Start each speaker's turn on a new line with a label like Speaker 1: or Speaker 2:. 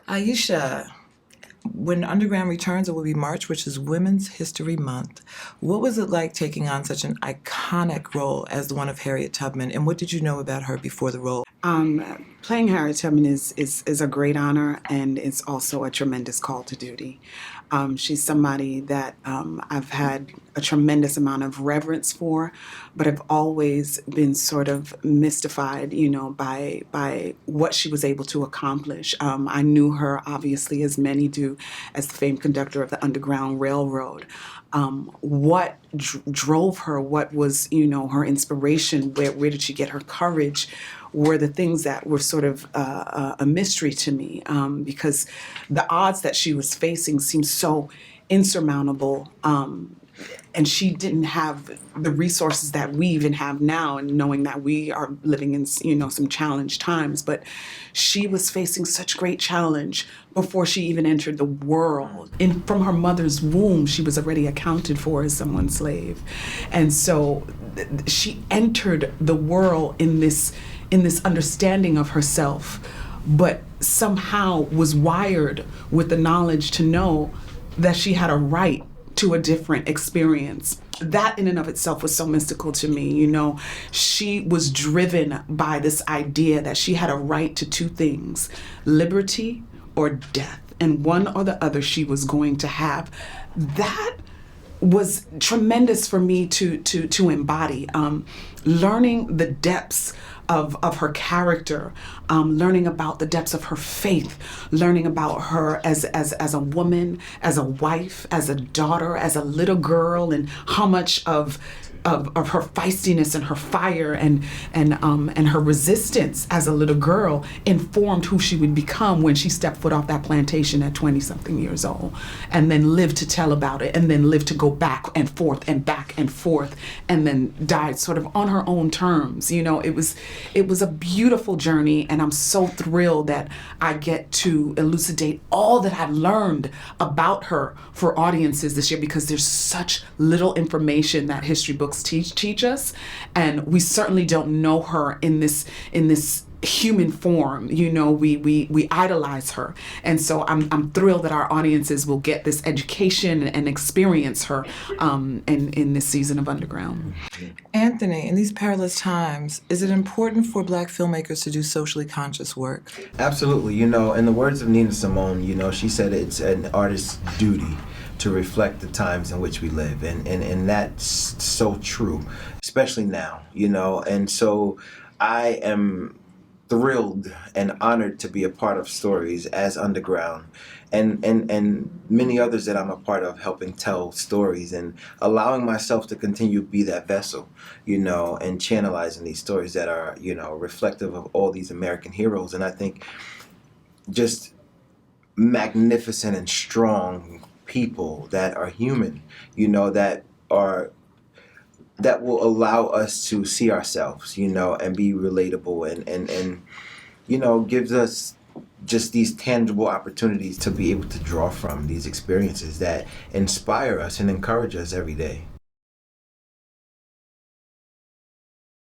Speaker 1: Aisha, when Underground returns, it will be March, which is Women's History Month. What was it like taking on such an iconic role as the one of Harriet Tubman, and what did you know about her before the role?
Speaker 2: Playing Harriet Tubman is a great honor, and it's also a tremendous call to duty. She's somebody that I've had a tremendous amount of reverence for, but I've always been sort of mystified, by what she was able to accomplish. I knew her, obviously, as many do, as the famed conductor of the Underground Railroad. What drove her, what was, her inspiration, where did she get her courage, were the things that were sort of a mystery to me, because the odds that she was facing seemed so insurmountable. And she didn't have the resources that we even have now, and knowing that we are living in, some challenged times. But she was facing such great challenge before she even entered the world. From her mother's womb, she was already accounted for as someone's slave. And so she entered the world in this understanding of herself, but somehow was wired with the knowledge to know that she had a right to a different experience. That in and of itself was so mystical to me. She was driven by this idea that she had a right to two things: liberty or death, and one or the other she was going to have. That was tremendous for me to embody. Learning the depths of her character, learning about the depths of her faith, learning about her as a woman, as a wife, as a daughter, as a little girl, and how much of her feistiness and her fire and her resistance as a little girl informed who she would become when she stepped foot off that plantation at 20-something years old, and then lived to tell about it, and then lived to go back and forth, and then died sort of on her own terms. It was a beautiful journey, and I'm so thrilled that I get to elucidate all that I've learned about her for audiences this year, because there's such little information that history books teach us, and we certainly don't know her in this human form. We idolize her, and so I'm thrilled that our audiences will get this education and experience her in this season of Underground.
Speaker 1: Anthony, in these perilous times, is it important for Black filmmakers to do socially conscious work?
Speaker 3: Absolutely. In the words of Nina Simone, she said it's an artist's duty to reflect the times in which we live, and that's so true, especially now, and so I am thrilled and honored to be a part of stories as Underground and many others that I'm a part of, helping tell stories and allowing myself to continue to be that vessel, and channelizing these stories that are, reflective of all these American heroes. And I think just magnificent and strong people that are human, that will allow us to see ourselves, and be relatable and gives us just these tangible opportunities to be able to draw from these experiences that inspire us and encourage us every day.